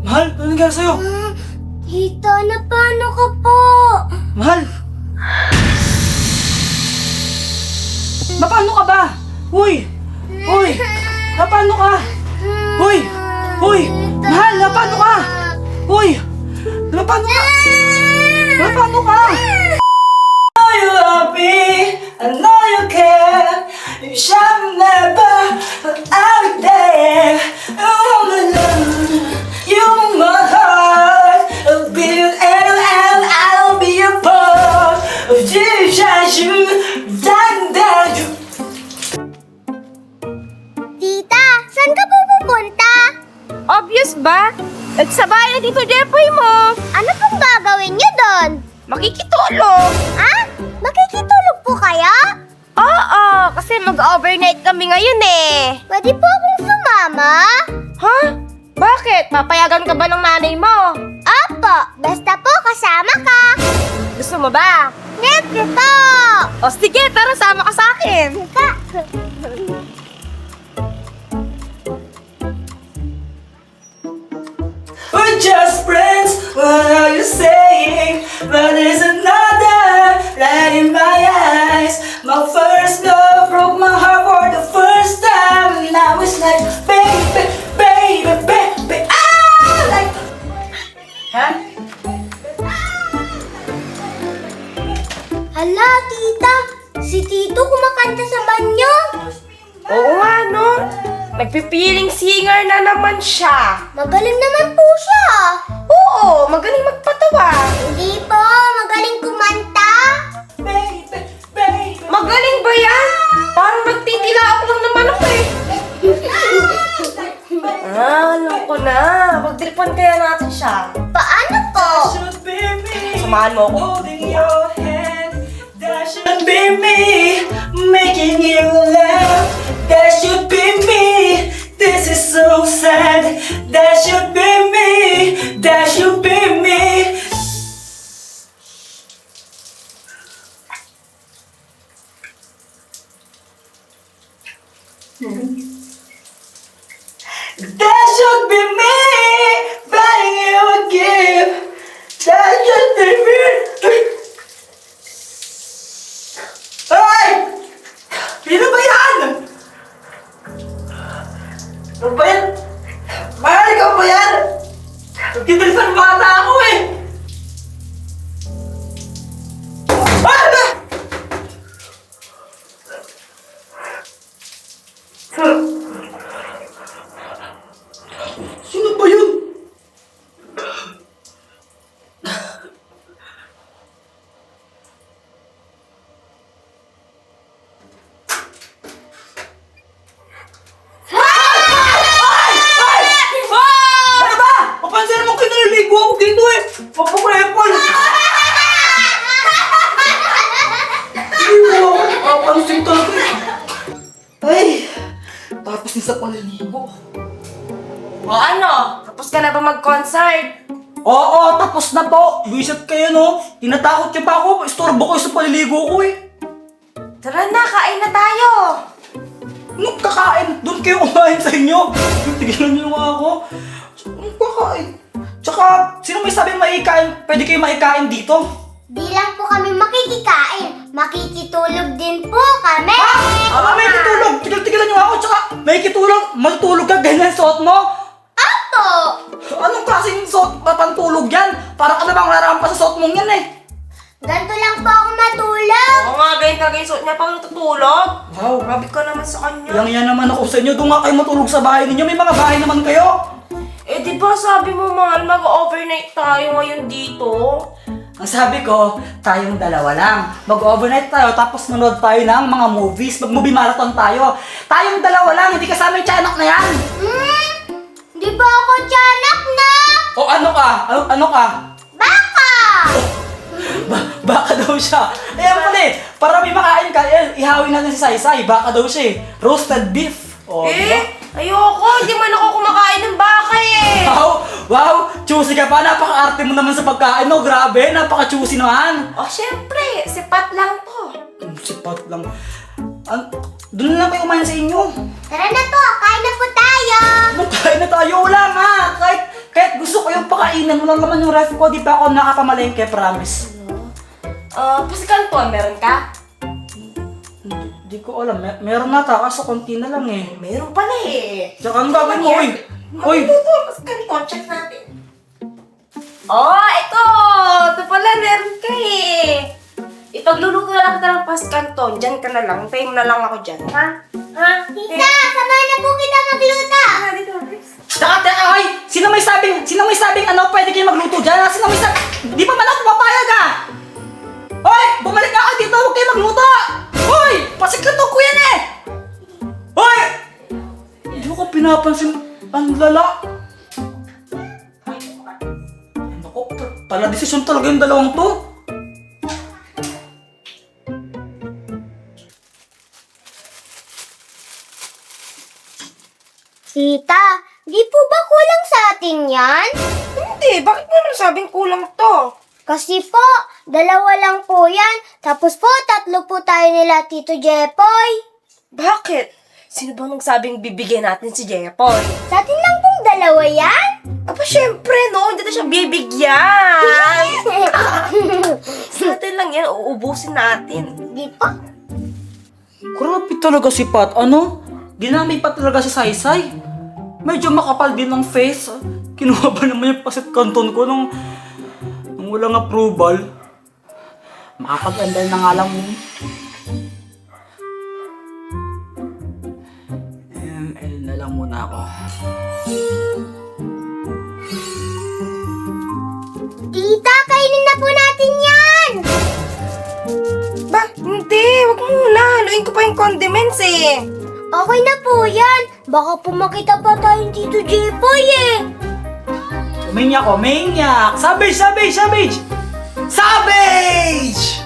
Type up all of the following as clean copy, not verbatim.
Mahal, ano nangyari sa'yo? Tita, paano ka po? Mahal! Paano ka ba? Uy! Uy! Paano ka? Uy! Uy! Mahal, paano ka? Uy! Paano ka? Paano ka? I know you love me, I know you care. You shall never, but I'll be there. You're my love, you're my heart. I'll be your and I'll be your part. Oh, Jesus, you, you. Tita, saan ka po pupunta? Obvious ba? Sa bahay na Tito Jepoy mo. Ano pong gagawin niyo doon? Makikitulog. Ah? Makikitulog po kayo? Oo, kasi mag-overnight kami ngayon eh. Pwede po akong sumama? Ha? Bakit? Papayagan ka ba ng nanay mo? Opo, basta po kasama ka. Gusto mo ba? Siyempre po. O sige, tara, sama ka sa akin. Ka. We're just friends, what are you saying? But there's another light in my eyes. My first love broke my heart for the first time. Now it's like, baby, baby, baby, like... Huh? Hala, tita. Si Tito kumakanta sa banyo. Oo nga, no? Nagpipiling singer na naman siya. Magaling naman po siya. Oo, magaling magpatawa. Hindi po, magaling kumanta. Baby, baby. Magaling ba yan? Parang nagtitilaok lang naman ako eh. Alam ko na. Magdiripan kaya natin siya. Paano po? Should be me. Samahan mo ako. Holding your hand. That should be me. Making you laugh. That should be me. This is so sad. That should be me. That should be me. That should be me. Buying you a gift. That should be me. Ay! Sino ba yan? Ano ba yan? Mahal, ikaw ba yan? Nagtibilisan bata ako eh! Ano? Sino ba yun? Ano ba? Mapansin naman kayo naliligo ako dito eh! Papaprepol! Hindi mo ako mapansin talaga eh! Ay! Tapos na sa paliligo. O ano? Tapos ka na ba mag-concert? Oo, tapos na po! Visit kayo no! Tinatakot niyo pa ako! Istorbo kayo sa paliligo ko eh! Tara na, kain na tayo. Anong kakain? Doon kayo kumain sa inyo! Tigilan niyo nga ako! Anong kakain? Tsaka, sino may sabi maikain? Pwede kayo maikain dito? Di lang po kami makikikain. Makikitulog din po kami. May kitulog! Tigil-tigilan niyo ako! Tsaka, may kitulog! Matutulog ka, ganyan suot mo! Opo. Anong klaseng suot patantulog yan? Para ka namang narampa sa suot mong yan eh! Ganto lang po ako matulog. Oo nga, ganyan talaga yung suot niya pang natutulog. Wow! Grabe ka naman sa kanya. Yang naman ako sa inyo, doon nga kayo matulog sa bahay ninyo. May mga bahay naman kayo. Eh di ba sabi mo mahal, mag-overnight tayo ngayon dito? Ang sabi ko, tayong dalawa lang. Mag-overnight tayo, tapos manood tayo ng mga movies. Mag-movie marathon tayo. Tayong dalawa lang, hindi kasama yung tiyanak na yan. Di ba ako tiyanak na? O ano ka? Ano ka? Baka. Baka daw siya. Ayan pala eh, para may makain ka, ihawin natin si Saysay. Baka daw siya eh. Roasted beef. O, diba? Ayoko, hindi man ako kumakain ng baka eh. Wow! Wow! Choosy ka pa! Napaka-arte mo naman sa pagkain mo! Grabe! Napaka-choosy naman! O syempre, sipat lang to. Sipat lang. Doon na lang kayo kumain sa inyo. Tara na po, kain na po tayo. Anong kain na tayo? Wala nga! Kahit gusto ko kakainin. Wala naman yung ref ko. Di pa ako nakapamalengke, promise. Pasikanton, meron ka? Di ko alam. Meron nata, kaso konti na lang eh. Meron pala eh. Tsaka ang gagawin mo, uy! Uy! Pasikanton, check natin. Ito! Ito pala, meron ka eh. Ipagluluto na lang kita ng paskanton. Diyan ka na lang. Tayo mo na lang ako dyan, ha? Ha? Tita, samahan na po kita magluto. Dito, Rex. Teka, oy! Sino may sabing ano, pwede kayo magluto dyan? Sino may sabing, di pa man ako papayag ah! Hoy! Bumalik ako dito, huwag kayo magluto! Hoy! Pasikanto ko yan eh! Hoy! Hindi ko pinapansin, ang lala. Naku, pala desisyon talaga yung dalawang to. Tita, di po ba kulang sa atin yan? Hindi, bakit mo naman sabing kulang to? Kasi po, 2 lang po yan. Tapos po, 3 po tayo nila Tito Jepoy. Bakit? Sino bang nagsabing bibigyan natin si Jepoy? Sa atin lang pong 2 yan? Aba, syempre, no? Hindi na siya bibigyan. Sa atin lang yan, uubusin natin. Di po. Grabe talaga si Pat, ano? Ginamit pa talaga si Saysay. Medyo makapal din ng face. Kinuha ba naman yung pasit kanton ko nung walang approval? Makapag-andal na nga lang yun. ML na lang muna ako. Tita, kainin na po natin yan! Ba, hindi. Wag muna. Haluin ko pa yung condiments eh. Okay na po yan. Baka po makita pa tayong Tito Jepoy eh. Maniac ko, maniac! Savage, savage, savage! Savage!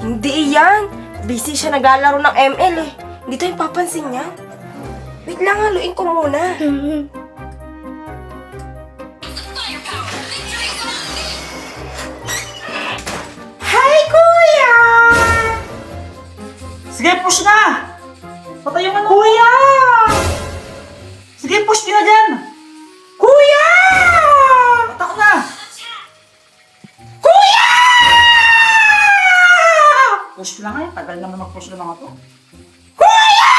Hindi yan. Busy siya naglalaro ng ML eh. Hindi tayo papansin niya. Wait lang, haluin ko muna. Hi, Kuya! Sige, push na! Patay yung ano. Kuya! Sige, push nyo na dyan! Kuya! Patak na! Kuya! Push lang ngayon. Tagal naman mag-push na mga to. Kuya!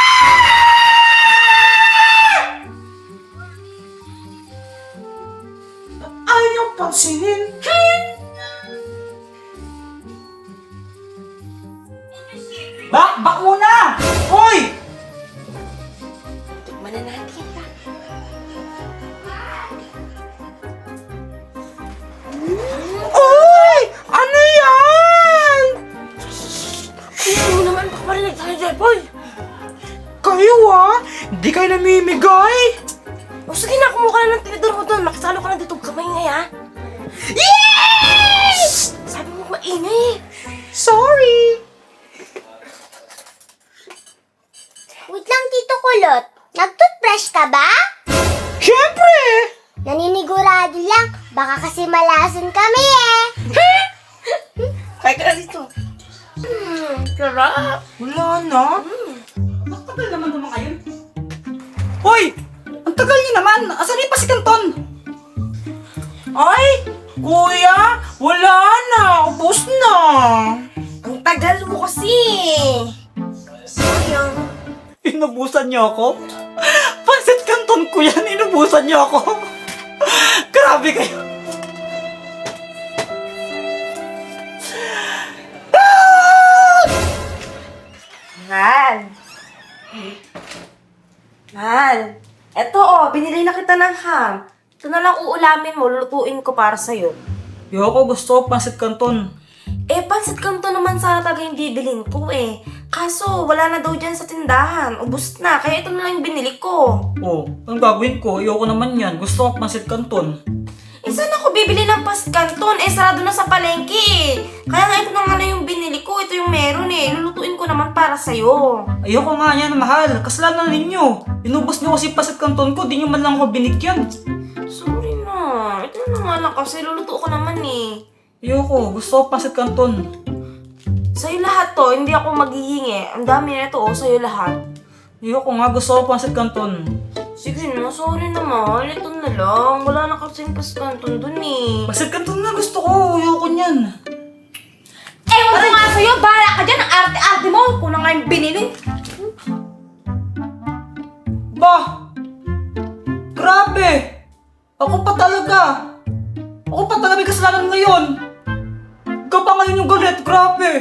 Ayaw pansinin. Bak muna! Hoy! Tikman na natin. Uy! Ano yan? Ano naman? Baka marinig tayo, Jepoy. Kayo hindi kayo namimigay. O sige na, kumuha ka na ng tinidor mo doon. Makisalo ka na dito. Huwag ka maingay, ha? Yes! Sabi mo maingay. Sorry. Wait lang, Tito Kulot. Nag-toothbrush ka ba? Siyempre! Naninigurado lang. Baka kasi malason kami eh. Kaya ka na dito. Sarap. Wala na. Ang tagal naman naman kayo. Hoy! Ang tagal niyo naman! Asan yung pasikanton? Ay! Kuya! Wala na! Ubus na! Ang tagal mo kasi! Sayang. Inubusan niyo ako? Pansit kanton ko yan! Inubusan niyo ako! Grabe kayo! Mahal. Mahal. Eto binili na kita ng ham. Ito na lang uulamin mo, lulutuin ko para sa'yo. Yoko, gusto ko pansit kanton. Pansit kanto naman sana talaga yung bibilin ko eh. Kaso, wala na daw dyan sa tindahan. Ubus na, kaya ito na lang yung binili ko. Oh, ang gagawin ko? Ayoko naman yan. Gusto ko pansit kanton. Saan ako bibili ng pansit kanton? Sarado na sa palengke eh. Kaya nga ito na nga lang yung binili ko. Ito yung meron eh. Lulutuin ko naman para sa'yo. Ayoko nga yan, mahal. Kasalanan ninyo. Inubos niyo kasi pansit kanton ko. Di niyo man lang ako binigyan. Sorry na. Ito na nga lang kasi luluto ko naman eh. Ayoko, gusto ko pansit kanton. Sa'yo lahat to, hindi ako maghihingi. Ang dami na ito sa'yo lahat. Ayoko nga, gusto ko pansit kanton. Sige na, sorry na mahal. Ito na lang. Wala na kasing paskanton dun eh. Basit ka na, gusto ko. Ayoko niyan. Ewan ko nga sa'yo, bahala ka dyan. Ang arte-arte mo. Kung na nga yung binili. Ba! Grabe! Ako pa talaga! Ako pa talaga may kasalanan ngayon! Ikaw pa ngayon yung galit, grabe!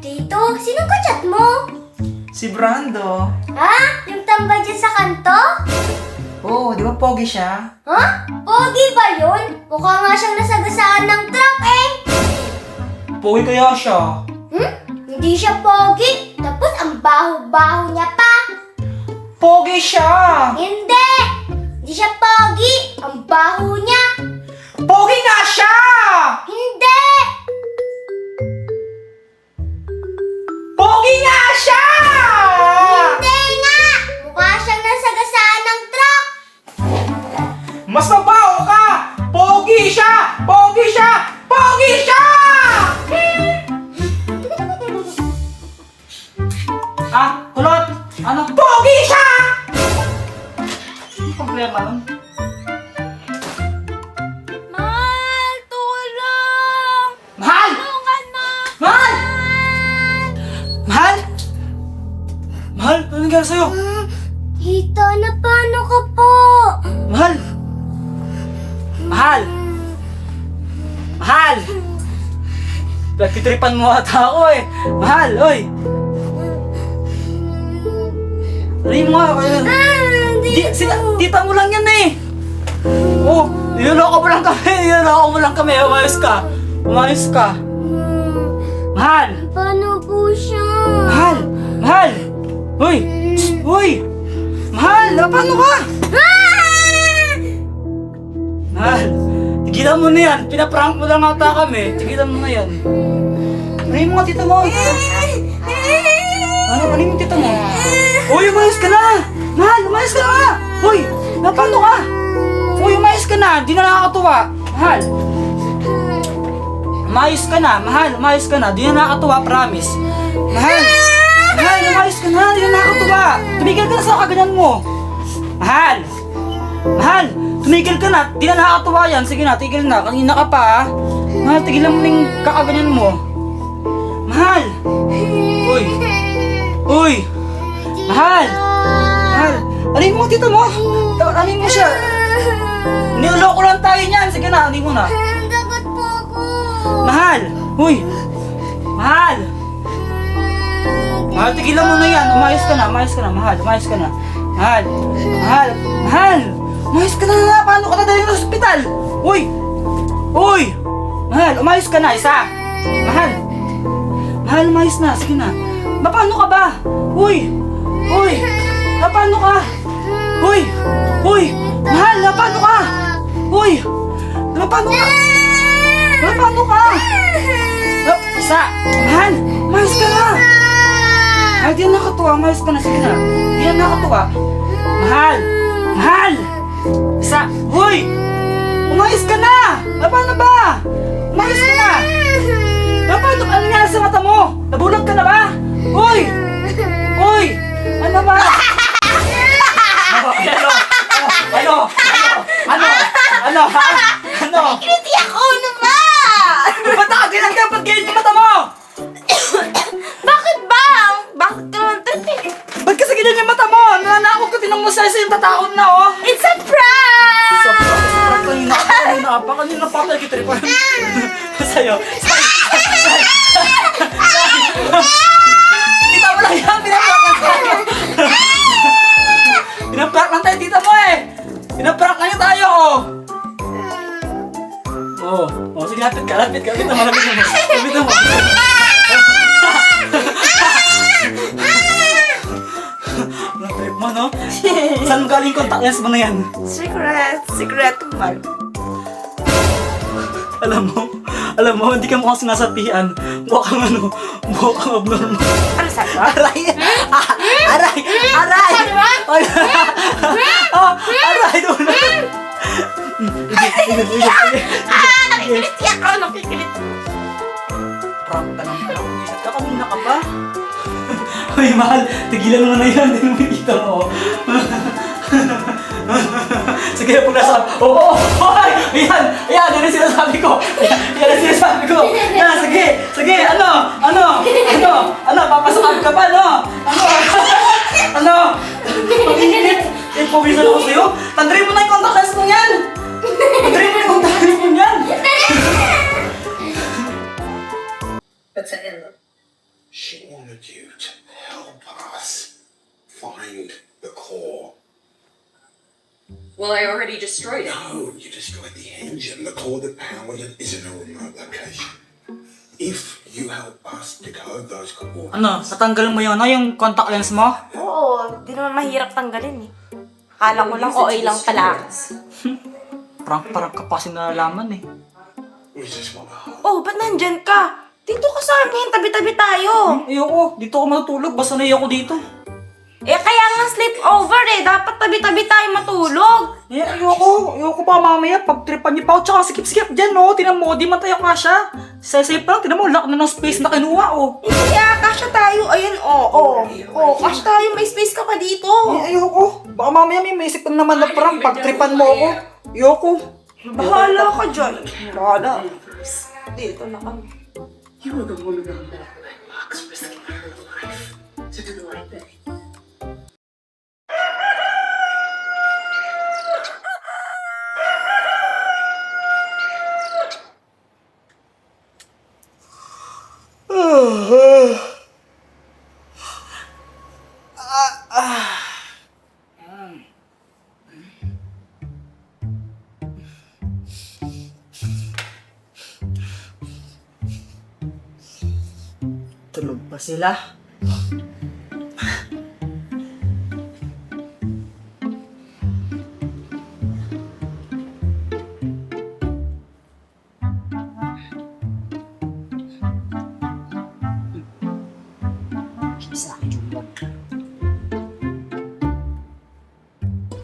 Tito, sinong kachat mo? Si Brando. Ha? Yung tambay dyan sa kanto? Oo, di ba pogi siya? Ha? Pogi ba yun? Mukha nga siyang nasagasaan ng truck eh. Pogi kaya siya. Hindi siya pogi. Tapos ang baho-baho niya pa. Pogi siya! Hindi! Hindi siya pogi. Ang baho niya. Pogi nga siya! Hindi! Pogi nga siya! Hindi nga! Mukha siyang nasagasaan ng truck. Mas mabaho ka! Pogi siya! Pogi siya! Pogi siya! Ah, kulot! Ano? Pogi siya! Ano problema nun? Mahal, tulong! Mahal! Tulungan mo! Mahal! Mahal? Mahal, ano nangyari sa'yo? Tito, na paano ka po? Mahal! Mahal! Mahal! Nagtitripan mo ata ako eh! Mahal, oy! Sabihin mo nga, tita mo lang yan eh! Oh, niloloko mo lang kami, niloloko mo lang kami, umayos ka! Umayos ka! Mahal! Paano po siya? Mahal! Mahal! Uy! Shh! Uy! Mahal! Paano ka? Mahal! Tigilan mo na yan! Pinaprank mo lang ata kami! Tigilan mo na yan! Ano mo nga tita mo? Ano yung tita mo? Uy! Umayos ka na! Mahal! Umayos ka na! Uy! Paano ka? Uy! Umayos ka na! Di na nakakatuwa! Mahal! Umayos ka na! Mahal! Umayos ka na! Di na nakakatuwa! Promise! Mahal! Mahal! Umayos ka na! Di na nakakatuwa! Tumigil ka na sa kaganyan mo! Mahal! Mahal! Tumigil ka na! Di na nakakatuwa yan! Sige na! Tigil na! Kanina ka pa ah! Mahal! Tigilan mo na yung kakaganyan mo! Mahal! Uy! Uy! Mahal! Mahal! Alin mo tito mo? Alin mo siya? Niloloko lang tayo niyan! Sige na! Alin mo na! Dapat po ako. Mahal! Uy! Mahal! Mahal, tigilan mo na yan. Umayos ka na, umayos ka na. Mahal, umayos ka na. Mahal! Mahal! Mahal! Umayos ka na. Paano ka dadalhin sa ospital? Uy! Uy! Mahal, umayos ka na. Isa! Mahal! Mahal, umayos na. Sige na. Paano ka ba? Uy! Uy! Paano ka? Uy! Uy! Mahal, paano ka? Uy! Paano ka? Paano ka? Isa! Mahal! Umayos ka na! Ay, di na nakatuwa. Umayos ka na. Sige na. Di na nakatuwa. Mahal! Mahal! Isa! Uy! Umayos ka na! Paano ba? Umayos ka na! Paano? Ano nangyari sa mata mo? Nabulag ka na ba? Uy! Uy! Ano ba? Ano? Ano? Ha? Ano? Hindi ako naman! Ba't nakagilan ka? Ba't ganyan yung mata mo? Bakit ba? Bakit ka naman trip? Ba't kasi ganyan yung mata mo? Nananakot ka, tinang mo sa yung tataon na, oh! It's a prank! Sobrang kanina pa ako nagkitripan. Sa'yo. Tita mo lang yan, pinaprank lang tayo. Pinaprank lang tayo, tita mo eh. Pinaprank lang tayo, oh. Oh, sige, lapit ka. Lapit na mo. Lapit na mo. Anong trip mo, no? Saan galing contact lens mo na yan? Secret man. Alam mo, hindi ka mukhang sinasapian. Mukhang abnormal. Ano sabi mo? Aray! Aray! Sabi mo? Aray! Doon na! Nakikilit ako! Nakikilit! Prank ka ng prank. Isip ka, kanina ka pa. Hoy, mahal, tigilan mo na yan. Hindi mo kita mo. Sige, pag nasa... Oo! Hoy! Ayan! Ayan! Yan ang sinasabi ko! Yan ang sinasabi ko! Yan! Sige! Sige! Ano? Papasakan ka pa, no? Ano? Pag-init! Pawisan ako sa'yo! Tanggalin mo na yung contact lens mo yan! Tanggalin mo yung contact lens mo yan! She wanted you to help us find the core. Well, I already destroyed it. No, you destroyed the engine. The core that powered it is in a remote location. If you help us decode those coordinates, Ano? Natanggal mo yun, no? Yung contact lens mo? Oo, di naman mahirap tanggalin eh. Akala ko lang OA lang pala. Parang ka pa kasi nalalaman eh. we just want to help. Oh, ba't nandyan ka? Dito ka sa amin, tabi-tabi tayo. Ayoko, dito ako matutulog. Basta na ako dito. Eh, kaya nga sleep over eh. Dapat tabi-tabi tayo matulog. Eh, ayoko pa mamaya. Pagtripan niyo pa ako. Tsaka sikip-sikip dyan, no? Tinan mo, di man tayo kasha. Safe lang, tinan mo, lock na ng space na kinuha, oh. Kaya kasya tayo. Ayan, kasya tayo. May space ka pa dito. Eh, ayoko. Baka mamaya may isip na naman na parang pagtripan mo ako. Ayoko. Bahala ka dyan. Bahala. Dito na kami. You were the woman on that black box risking her life to do the right thing. Tulog pa sila.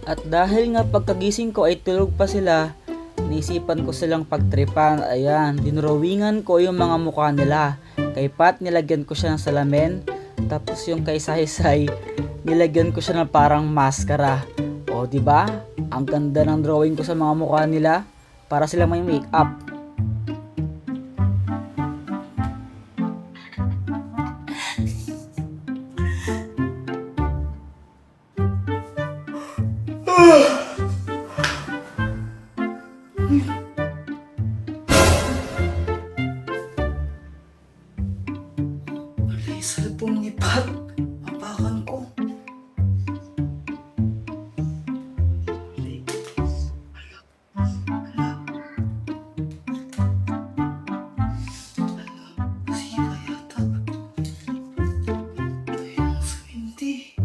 At dahil nga pagkagising ko ay tulog pa sila, naisipan ko silang pagtripan. Ayan, dinrawingan ko yung mga mukha nila. Kay Pat, nilagyan ko siya ng salamin. Tapos yung kay Saysay, nilagyan ko siya ng parang maskara. O, di ba? Ang ganda ng drawing ko sa mga mukha nila. Para sila may make-up. Ay, cellphone ni Pat. Mapakan ko. Sira yata. Ayun, sa hindi.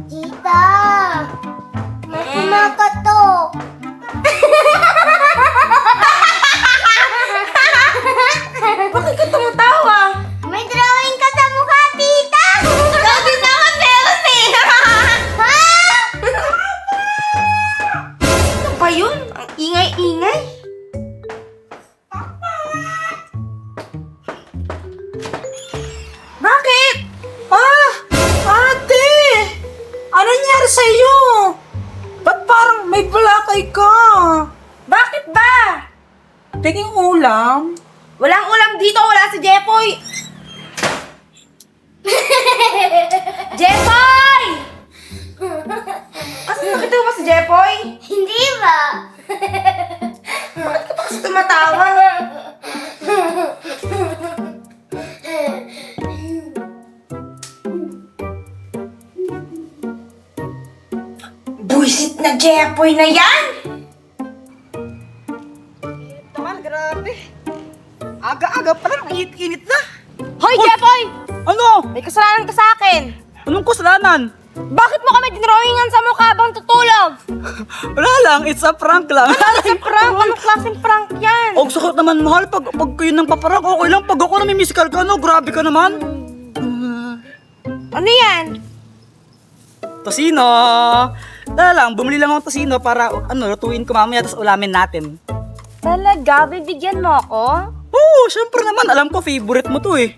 Tita! May kumakatok! Bakit ka tumatawa? May drawing ka sa mukha, tita! Ikaw din naman meron eh. Ha? Ano ba yun? Ang ingay-ingay. Bakit? Ate! Ano nangyari sa'yo? Ba't parang may black eye ka? Bakit ba? Tingin ulam? Walang ulam dito, wala si Jepoy! Jepoy! Asan nakita mo ba si Jepoy? Hindi ba? Bakit ka pa kasi tumatawa? Buisit na Jepoy na yan! Naman, grabe. Aga-aga pa lang, init-init na. Hoy, Jepoy! Ano? May kasalanan ka sa akin! Anong kasalanan? Bakit mo kami dinrawingan sa mukha bang tutulog? Wala lang, it's a prank lang. Sa prank? Anong klaseng prank yan? Ang sakit naman, mahal. Pag kayo nang paparang, okay lang. Pag ako namimisikal ka, no? Grabe ka naman. Ano yan? Tosino. Wala lang, bumili lang ako tosino para, lutuin ko mamaya, tapos ulamin natin. Talaga? Bibigyan mo ako? Oo, syempre naman. Alam ko, favorite mo to eh.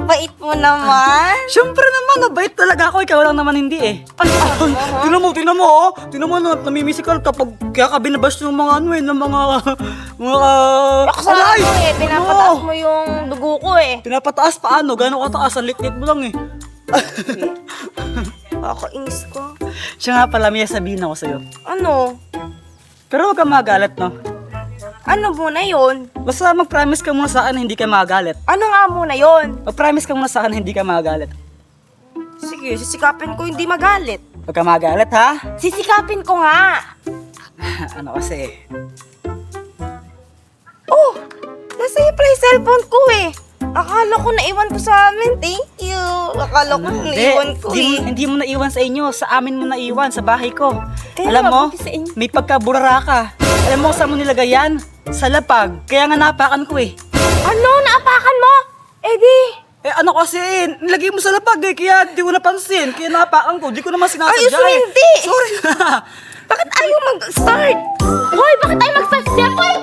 Bait mo naman. Syempre naman, nabait talaga ako. Ikaw lang naman hindi eh. Ano? Tingnan mo, oh. Tingnan mo, namimisikal kapag kaya ka binabash ng mga ng mga Kasama Aray! mo eh. Pinapataas Ano? mo yung dugo ko eh. Pinapataas paano? Gano'ng kataas? Ang lit-lit mo lang eh. Ako, inis ko. Siya nga pala, may sabihin ako sa'yo. Ano? Pero huwag kang magalit, no? Ano muna yun? Basta mag-promise ka muna sa akin na hindi ka magalit. Ano nga muna yun? Mag-promise ka muna sa akin na hindi ka magalit. Sige, sisikapin ko hindi magalit. Huwag ka magalit, ha? Sisikapin ko nga. Ano kasi? Oh, nasa iyo pala yung cellphone ko eh. Akala ko naiwan ko sa amin. Thank you. Akala ko naiwan ko eh. Hindi mo naiwan sa inyo. Sa amin mo naiwan, sa bahay ko. Kaya Alam mo, mabuti sa inyo. may pagkaburara ka. Alam mo saan mo nilagay yan? Sa lapag. Kaya nga napakan ko eh. Ano? Naapakan mo? Eh di. Eh ano kasi, nilagay mo sa lapag eh. Kaya di ko napansin. Kaya napakan ko. Di ko naman sinasadya Ayos mo, eh. hindi. Sorry na. Bakit ayaw mag-start? Hoy, bakit ayaw mag-start? Jepoy!